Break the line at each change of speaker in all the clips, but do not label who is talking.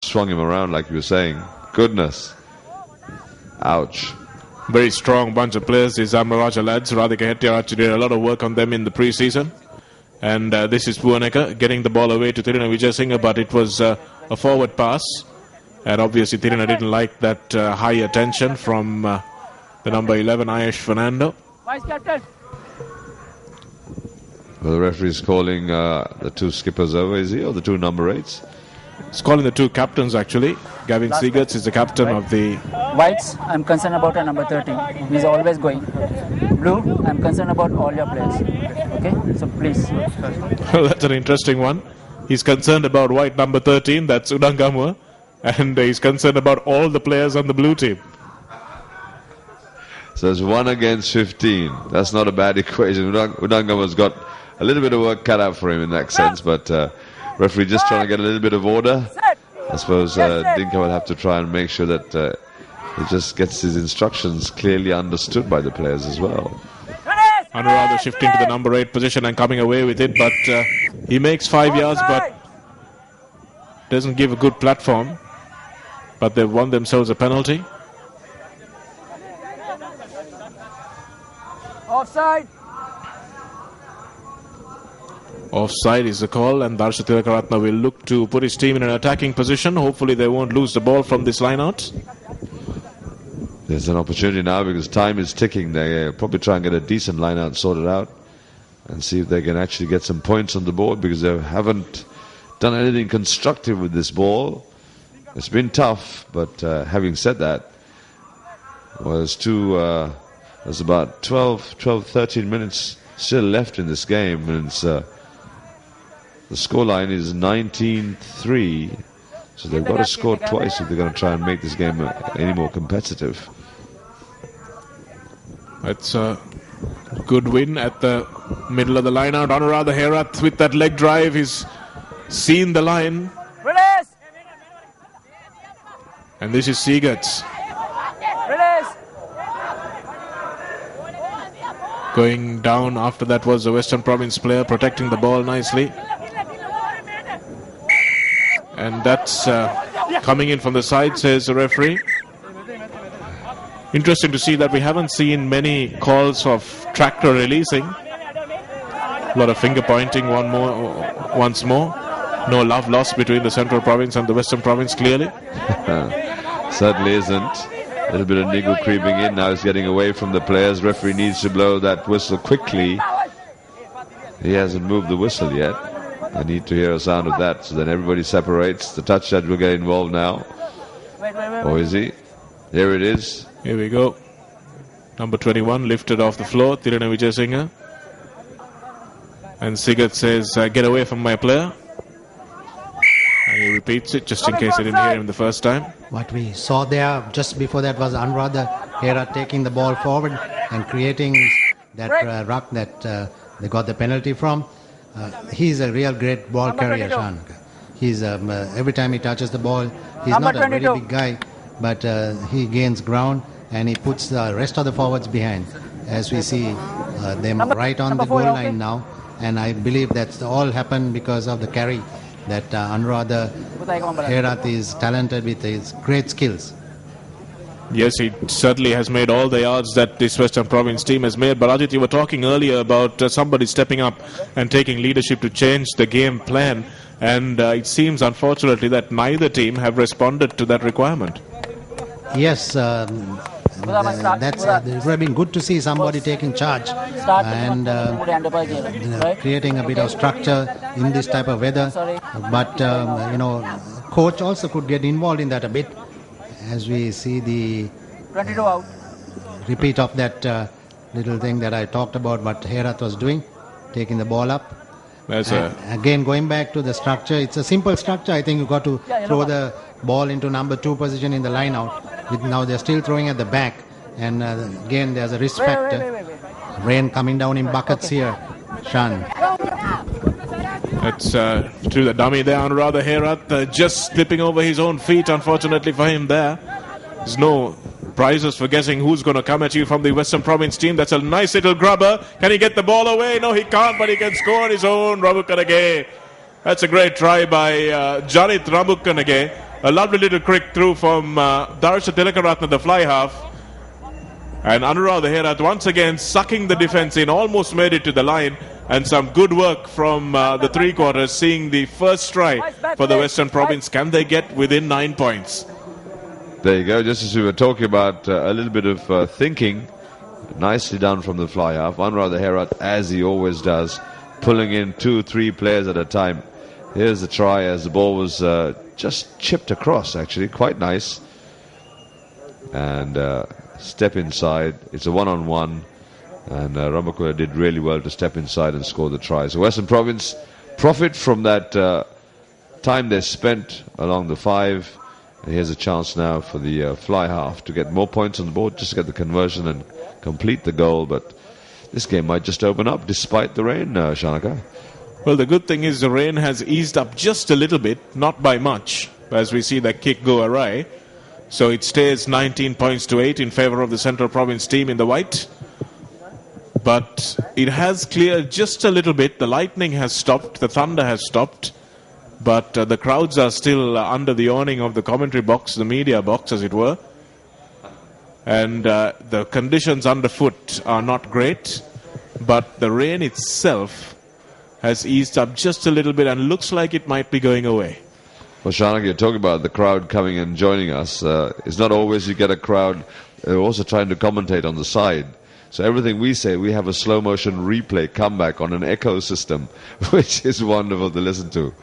swung him around like you were saying. Goodness. Ouch.
Very strong bunch of players, these Amaraja lads. Radhika Hettiar actually did a lot of work on them in the pre-season. And this is Puaneka getting the ball away to Tiruna Vijayasinghe, but it was a forward pass. And obviously Tiruna didn't like that high attention from the number 11, Ayesh Fernando.
Vice captain.
Well, the referee's calling the two skippers over, is he? Or the two number 8s?
He's calling the two captains, actually. Gavin Seagerts is the captain of the...
Whites, I'm concerned about a number 13. He's always going. Blue, I'm concerned about all your players. Okay? So please.
Well, that's an interesting one. He's concerned about white number 13, that's Udangamwa. And he's concerned about all the players on the blue team.
So it's 1 against 15. That's not a bad equation. Udangamwa's got a little bit of work cut out for him in that sense, but referee just trying to get a little bit of order. I suppose Dinka will have to try and make sure that he just gets his instructions clearly understood by the players as well.
Anuradha shifting to the number 8 position and coming away with it, but he makes 5 yards, but doesn't give a good platform. But they've won themselves a penalty.
Offside.
Offside is the call, and Darsha Tilakaratna will look to put his team in an attacking position. Hopefully they won't lose the ball from this line out.
There's an opportunity now because time is ticking. They probably try and get a decent line out sorted out and see if they can actually get some points on the board, because they haven't done anything constructive with this ball. It's been tough, but having said that, well, there's about 13 minutes still left in this game, and it's the scoreline is 19-3, so they've got to score twice if they're going to try and make this game any more competitive.
It's a good win at the middle of the line out. Anuradha Herath with that leg drive, he's seen the line.
Release.
And this is Seagerts.
Release.
Going down after that was the Western Province player protecting the ball nicely. And that's coming in from the side, says the referee. Interesting to see that we haven't seen many calls of tractor releasing. A lot of finger pointing once more. No love lost between the Central Province and the Western Province, clearly.
Certainly isn't. A little bit of niggle creeping in. Now he's getting away from the players. Referee needs to blow that whistle quickly. He hasn't moved the whistle yet. I need to hear a sound of that, so then everybody separates. The touch judge will get involved now. Or is he? Here it is.
Here we go. Number 21 lifted off the floor, Tiruna Vijayasinghe. And Sigurd says, get away from my player. And he repeats it just in case I didn't hear him the first time.
What we saw there just before that was Anuradha Herath taking the ball forward and creating that ruck that they got the penalty from. He's a real great ball carrier, Sean. He's every time he touches the ball, he's not a very big guy, but he gains ground and he puts the rest of the forwards behind. As we see them right on the goal line now, and I believe that's all happened because of the carry that Anuradha Herath is talented with his great skills.
Yes, he certainly has made all the yards that this Western Province team has made. But Ajit, you were talking earlier about somebody stepping up and taking leadership to change the game plan. And it seems, unfortunately, that neither team have responded to that requirement.
Yes, it would have been good to see somebody taking charge and creating a bit of structure in this type of weather. But, coach also could get involved in that a bit. As we see the repeat of that little thing that I talked about, what Herath was doing, taking the ball up. Again, going back to the structure, it's a simple structure. I think you've got to throw the ball into number 2 position in the line out. Now they're still throwing at the back. And again, there's a risk factor. Rain coming down in buckets here, Shan.
It's to the dummy there, Anuradha Herath, just slipping over his own feet, unfortunately for him there. There's no prizes for guessing who's going to come at you from the Western Province team. That's a nice little grubber. Can he get the ball away? No, he can't, but he can score on his own. Ramukkanage. That's a great try by Janit Ramukkanage. A lovely little crick through from Darsha Tilakaratna, the fly half. And Anuradha Herat once again sucking the defense in, almost made it to the line. And some good work from the three quarters, seeing the first try for the Western Province. Can they get within 9 points?
There you go, just as we were talking about a little bit of thinking. Nicely done from the fly half. Anuradha Herat, as he always does, pulling in 2-3 players at a time. Here's the try as the ball was just chipped across, actually. Quite nice. And step inside. It's a one-on-one. And Ramakura did really well to step inside and score the try. So Western Province profit from that time they spent along the 5. And here's a chance now for the fly half to get more points on the board, just to get the conversion and complete the goal. But this game might just open up despite the rain, Shanaka.
Well, the good thing is the rain has eased up just a little bit, not by much, as we see that kick go awry. So it stays 19 points to 8 in favor of the Central Province team in the white. But it has cleared just a little bit. The lightning has stopped, the thunder has stopped. But the crowds are still under the awning of the commentary box, the media box, as it were. And the conditions underfoot are not great. But the rain itself has eased up just a little bit and looks like it might be going away.
Well, Shanaka, you're talking about the crowd coming and joining us. It's not always you get a crowd also trying to commentate on the side. So everything we say, we have a slow motion replay comeback on an echo system, which is wonderful to listen to.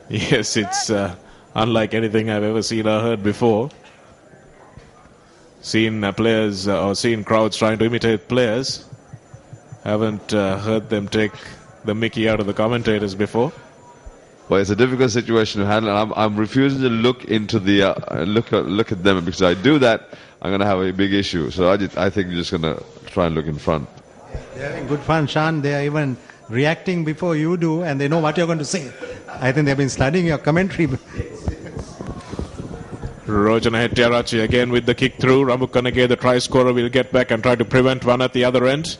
Yes, it's unlike anything I've ever seen or heard before. Seen players or seen crowds trying to imitate players. Haven't heard them take the mickey out of the commentators before.
Well, it's a difficult situation to handle. I'm refusing to look into the look at them, because I do that, I'm going to have a big issue. So I think you're just going to try and look in front.
They're having good fun, Shan. They are even reacting before you do, and they know what you're going to say. I think they've been studying your commentary.
Rojana Hettiarachi again with the kick through. Ramukanage, the try scorer, will get back and try to prevent one at the other end.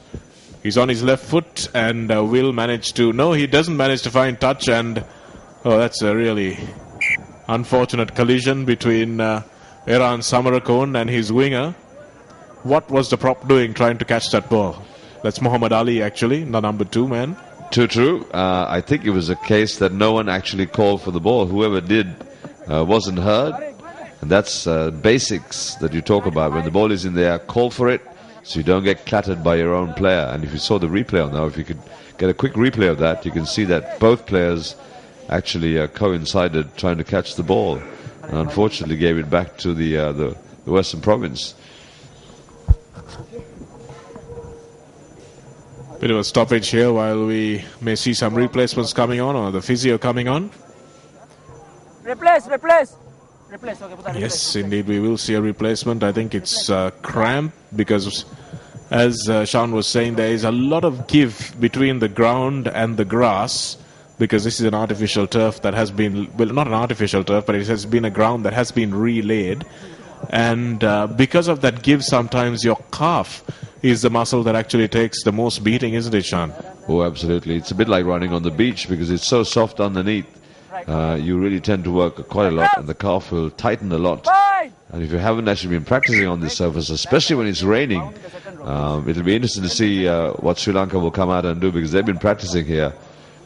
He's on his left foot and will manage to... No, he doesn't manage to find touch, and... Oh, that's a really unfortunate collision between Eran Samarakon and his winger. What was the prop doing trying to catch that ball? That's Muhammad Ali, actually, the number 2 man.
True. I think it was a case that no one actually called for the ball. Whoever did wasn't heard. And that's basics that you talk about. When the ball is in the air, call for it so you don't get clattered by your own player. And if you saw the replay on now, if you could get a quick replay of that, you can see that both players actually coincided trying to catch the ball. And unfortunately gave it back to the Western Province.
Bit of a stoppage here while we may see some replacements coming on, or the physio coming on.
Replace. Okay,
Yes, indeed, we will see a replacement. I think it's cramp because, as Sean was saying, there is a lot of give between the ground and the grass, because this is an artificial turf that has been, well, not an artificial turf, but it has been a ground that has been relaid. And because of that give, sometimes your calf is the muscle that actually takes the most beating, isn't it, Sean?
Oh, absolutely. It's a bit like running on the beach, because it's so soft underneath. You really tend to work quite a lot, and the calf will tighten a lot. And if you haven't actually been practicing on this surface, especially when it's raining, it'll be interesting to see what Sri Lanka will come out and do, because they've been practicing here.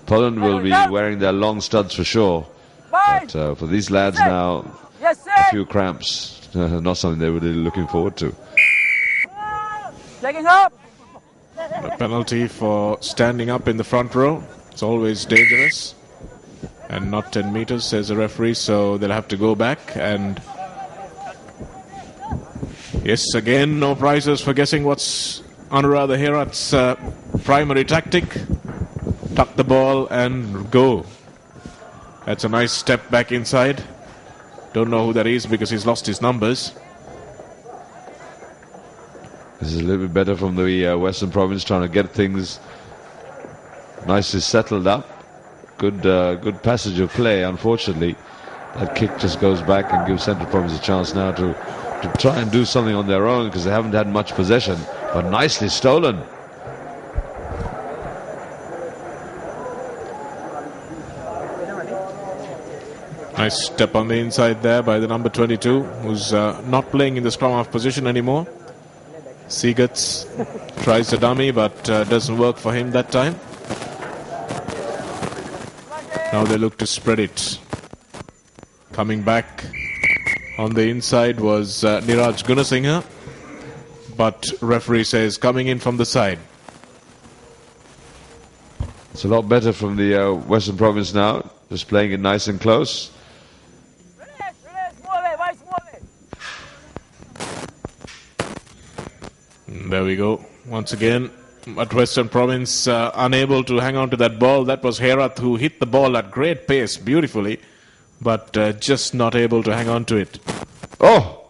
Poland will be wearing their long studs for sure. But for these lads now, a few cramps, not something they were really looking forward to.
Taking up.
A penalty for standing up in the front row. It's always dangerous. And not 10 meters, says the referee, so they'll have to go back. And yes, again, no prizes for guessing what's Anuradha Herat's primary tactic. Tuck the ball and go. That's a nice step back inside. Don't know who that is because he's lost his numbers.
This is a little bit better from the Western Province, trying to get things nicely settled up. Good passage of play. Unfortunately, that kick just goes back and gives Central Province a chance now to try and do something on their own, because they haven't had much possession, but nicely stolen.
Nice step on the inside there by the number 22, who's not playing in the scrum half position anymore. Seagats tries the dummy, but doesn't work for him that time. Now they look to spread it. Coming back on the inside was Niraj Gunasinghe, but referee says coming in from the side.
It's a lot better from the Western Province now, just playing it nice and close.
There we go. Once again, at Western Province, unable to hang on to that ball. That was Herath who hit the ball at great pace, beautifully, but just not able to hang on to it.
Oh,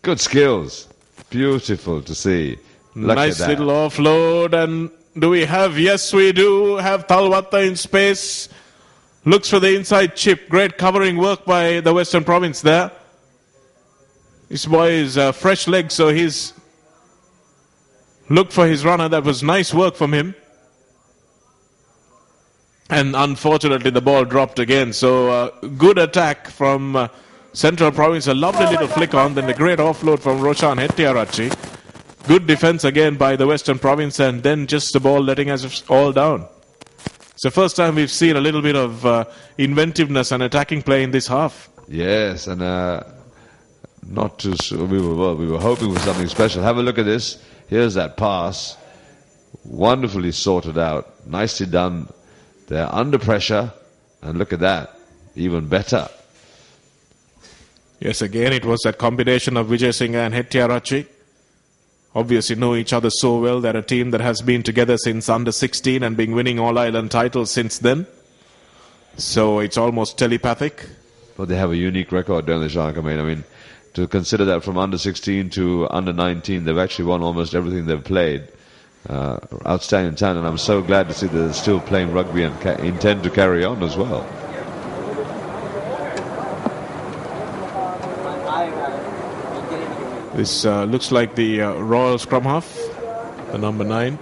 good skills. Beautiful to see. Look
nice
at that.
little offload. And do we have? Yes, we do have Talwata in space. Looks for the inside chip. Great covering work by the Western Province there. This boy is fresh leg, so he's looked for his runner. That was nice work from him. And unfortunately, the ball dropped again. So good attack from Central Province. A lovely little flick on. Then a great offload from Roshan Hettiarachchi. Good defense again by the Western Province. And then just the ball letting us all down. It's the first time we've seen a little bit of inventiveness and attacking play in this half.
Yes, and not too sure. We were hoping for something special. Have a look at this. Here's that pass. Wonderfully sorted out. Nicely done. They're under pressure. And look at that. Even better.
Yes, again, it was that combination of Vijay Singh and Hettiarachchi. Obviously know each other so well. They're a team that has been together since under 16 and been winning All-Ireland titles since then. So it's almost telepathic.
But they have a unique record, don't they, Shark? I mean, to consider that from under 16 to under 19, they've actually won almost everything they've played. Outstanding talent, and I'm so glad to see that they're still playing rugby and intend to carry on as well.
This looks like the Royal Scrum Half, the number 9.